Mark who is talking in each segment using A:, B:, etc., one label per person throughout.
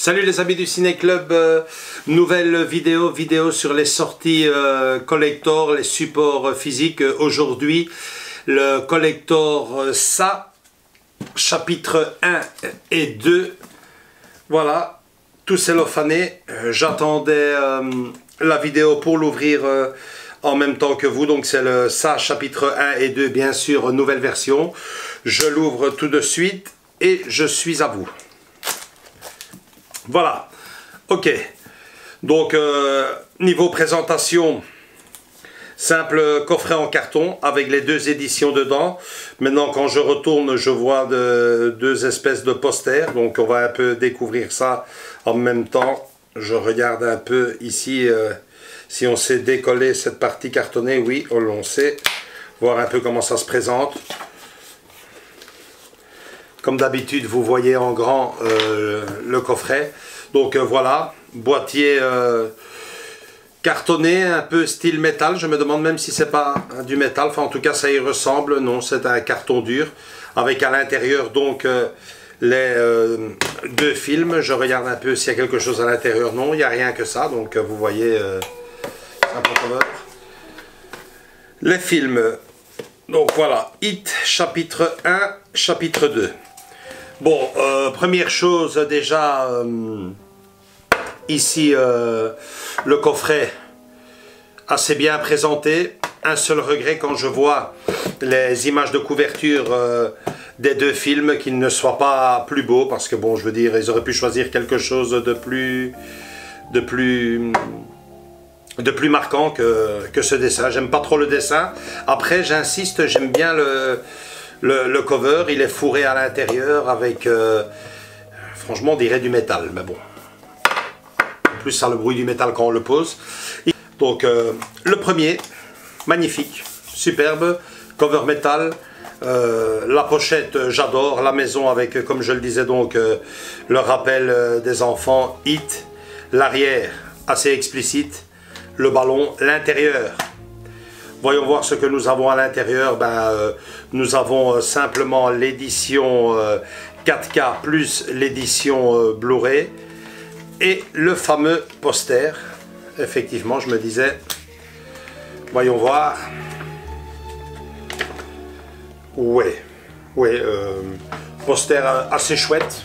A: Salut les amis du Ciné Club, nouvelle vidéo sur les sorties collector, les supports physiques. Aujourd'hui, le collector Ça, chapitre 1 et 2. Voilà, tout cellophané. J'attendais la vidéo pour l'ouvrir en même temps que vous. Donc c'est le Ça, chapitre 1 et 2, bien sûr, nouvelle version. Je l'ouvre tout de suite et je suis à vous. Voilà, ok, donc niveau présentation, simple coffret en carton avec les deux éditions dedans. Maintenant quand je retourne, je vois deux espèces de posters, donc on va un peu découvrir ça en même temps. Je regarde un peu ici, si on sait décoller cette partie cartonnée, oui, on sait, voir un peu comment ça se présente. Comme d'habitude, vous voyez en grand le coffret. Donc voilà, boîtier cartonné, un peu style métal. Je me demande même si c'est pas du métal. Enfin, en tout cas, ça y ressemble. Non, c'est un carton dur. Avec à l'intérieur, donc, les deux films. Je regarde un peu s'il y a quelque chose à l'intérieur. Non, il n'y a rien que ça. Donc, vous voyez, les films. Donc voilà, It, chapitre 1, chapitre 2. Bon, première chose déjà, ici le coffret assez bien présenté. Un seul regret quand je vois les images de couverture des deux films, qu'ils ne soient pas plus beaux, parce que bon, je veux dire, ils auraient pu choisir quelque chose de plus marquant que ce dessin. J'aime pas trop le dessin. Après, j'insiste, j'aime bien le cover, il est fourré à l'intérieur avec, franchement on dirait du métal, mais bon. En plus ça a le bruit du métal quand on le pose. Donc le premier, magnifique, superbe, cover métal. La pochette, j'adore, la maison avec, comme je le disais donc, le rappel des enfants, It, l'arrière, assez explicite, le ballon, l'intérieur. Voyons voir ce que nous avons à l'intérieur. Nous avons simplement l'édition 4K plus l'édition Blu-ray et le fameux poster. Effectivement, je me disais, voyons voir. Ouais, poster assez chouette,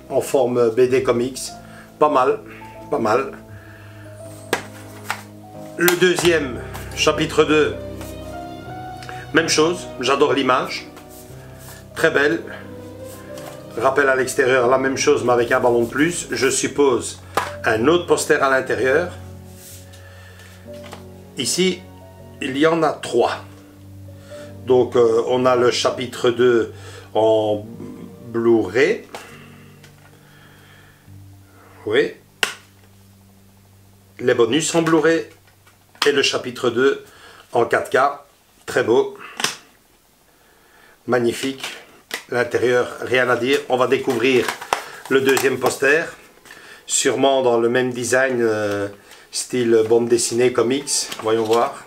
A: en forme BD comics, pas mal. Le deuxième, chapitre 2, même chose, j'adore l'image, très belle. Rappel à l'extérieur, la même chose mais avec un ballon de plus. Je suppose un autre poster à l'intérieur. Ici, il y en a 3. Donc on a le chapitre 2 en Blu-ray. Oui. Les bonus en Blu-ray. Et le chapitre 2 en 4K, très beau, magnifique, l'intérieur, rien à dire. On va découvrir le deuxième poster, sûrement dans le même design, style bande dessinée, comics, voyons voir.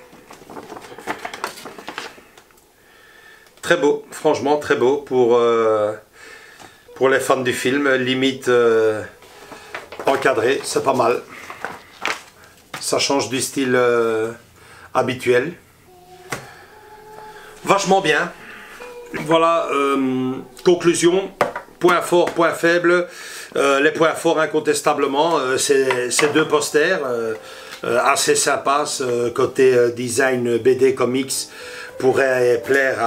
A: Très beau, franchement très beau pour les fans du film, limite encadré, c'est pas mal. Ça change du style habituel. Vachement bien. Voilà, conclusion, point fort, point faible. Les points forts incontestablement, ces deux posters, assez sympas. Ce côté design BD comics pourrait plaire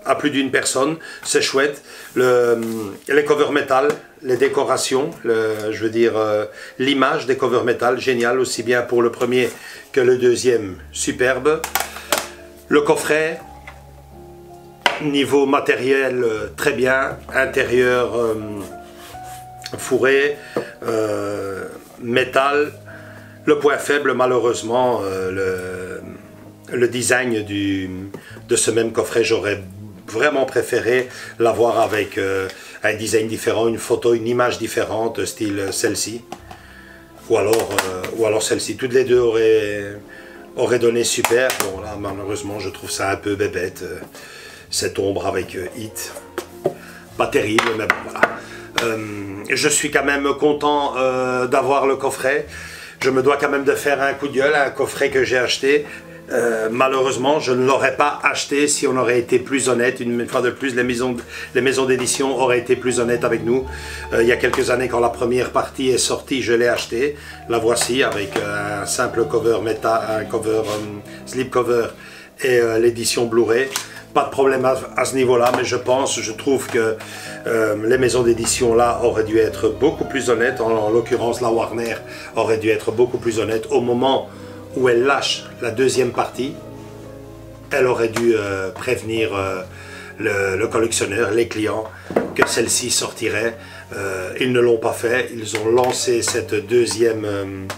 A: à plus d'une personne. C'est chouette. Les covers métal, les décorations, je veux dire l'image des covers métal, génial, aussi bien pour le premier que le deuxième, superbe. Le coffret, Niveau matériel, très bien. Intérieur fourré, métal. Le point faible, malheureusement, le design de ce même coffret, j'aurais vraiment préféré l'avoir avec un design différent, une photo, une image différente, style celle-ci. Ou alors celle-ci. Toutes les deux auraient donné super. Bon, là, malheureusement, je trouve ça un peu bébête. Cette ombre avec Hit. Pas terrible, mais bon, voilà. Je suis quand même content d'avoir le coffret. Je me dois quand même de faire un coup de gueule à un coffret que j'ai acheté. Malheureusement, je ne l'aurais pas acheté si on aurait été plus honnête. Une fois de plus, les maisons d'édition auraient été plus honnêtes avec nous. Il y a quelques années, quand la première partie est sortie, je l'ai acheté. La voici avec un simple cover métal, un cover slipcover et l'édition Blu-ray. Pas de problème à ce niveau-là, mais je trouve que les maisons d'édition là auraient dû être beaucoup plus honnêtes. En l'occurrence, la Warner aurait dû être beaucoup plus honnête au moment où elle lâche la deuxième partie. Elle aurait dû prévenir le collectionneur, les clients, que celle-ci sortirait. Ils ne l'ont pas fait. Ils ont lancé cette deuxième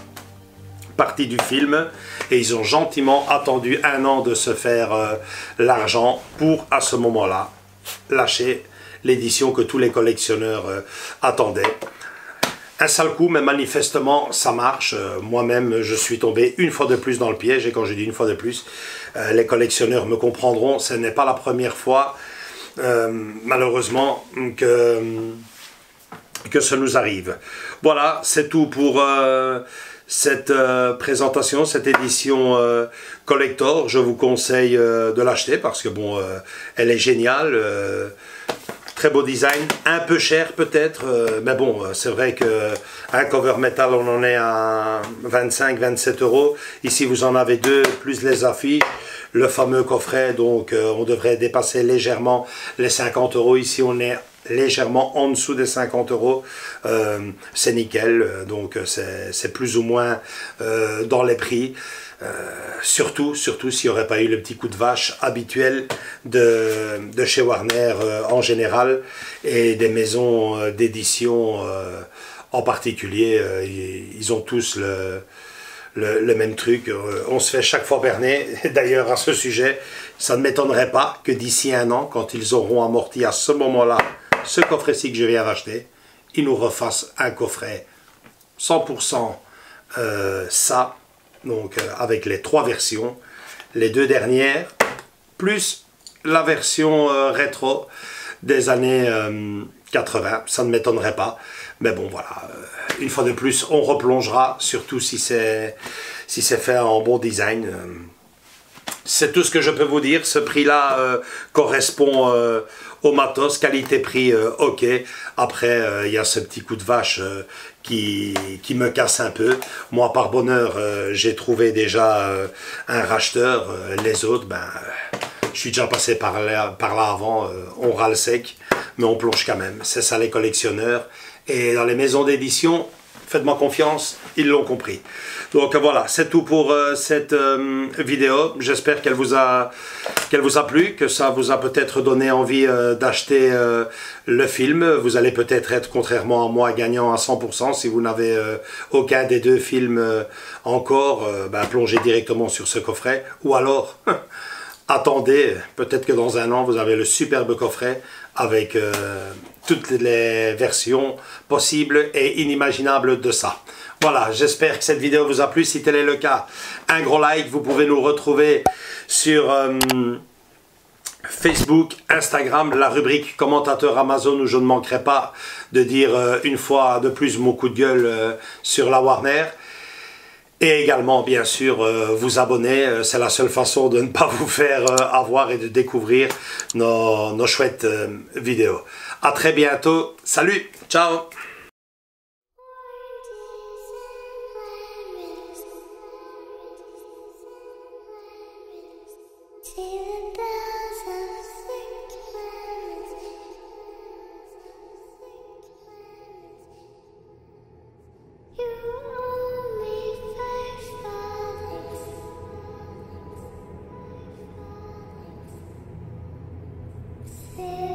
A: partie du film et ils ont gentiment attendu 1 an de se faire l'argent pour, à ce moment-là, lâcher l'édition que tous les collectionneurs attendaient. Un sale coup, mais manifestement, ça marche. Moi-même, je suis tombé une fois de plus dans le piège, et quand je dis une fois de plus, les collectionneurs me comprendront, ce n'est pas la première fois, malheureusement, que ça nous arrive. Voilà, c'est tout pour cette présentation, cette édition collector. Je vous conseille de l'acheter parce que bon, elle est géniale. Très beau design, un peu cher peut-être, mais bon, c'est vrai qu'un cover métal, on en est à 25-27 €. Ici, vous en avez 2, plus les affiches, le fameux coffret, donc on devrait dépasser légèrement les 50 €. Ici, on est légèrement en dessous des 50 €. C'est nickel, donc c'est plus ou moins dans les prix. Surtout s'il n'y aurait pas eu le petit coup de vache habituel de chez Warner en général et des maisons d'édition en particulier. Ils ont tous le même truc. On se fait chaque fois berner. D'ailleurs, à ce sujet, ça ne m'étonnerait pas que d'ici 1 an, quand ils auront amorti à ce moment-là ce coffret-ci que je viens d'acheter, ils nous refassent un coffret 100% ça. Donc avec les 3 versions, les 2 dernières, plus la version rétro des années 80, ça ne m'étonnerait pas. Mais bon voilà, une fois de plus, on replongera, surtout si c'est fait en bon design. C'est tout ce que je peux vous dire. Ce prix-là correspond au matos, qualité-prix, ok. Après, il y a ce petit coup de vache qui me casse un peu. Moi, par bonheur, j'ai trouvé déjà un racheteur. Les autres, ben, je suis déjà passé par là avant. On râle sec, mais on plonge quand même. C'est ça les collectionneurs. Et dans les maisons d'édition, faites-moi confiance, ils l'ont compris. Donc voilà, c'est tout pour cette vidéo. J'espère qu'elle vous a plu, que ça vous a peut-être donné envie d'acheter le film. Vous allez peut-être être, contrairement à moi, gagnant à 100% si vous n'avez aucun des 2 films encore. Ben, plongez directement sur ce coffret. Ou alors, attendez, peut-être que dans 1 an, vous avez le superbe coffret avec toutes les versions possibles et inimaginables de ça. Voilà, j'espère que cette vidéo vous a plu. Si tel est le cas, un gros like. Vous pouvez nous retrouver sur Facebook, Instagram, la rubrique commentateur Amazon, où je ne manquerai pas de dire une fois de plus mon coup de gueule sur la Warner. Et également, bien sûr, vous abonner. C'est la seule façon de ne pas vous faire avoir et de découvrir nos chouettes vidéos. À très bientôt. Salut, ciao.
B: C'est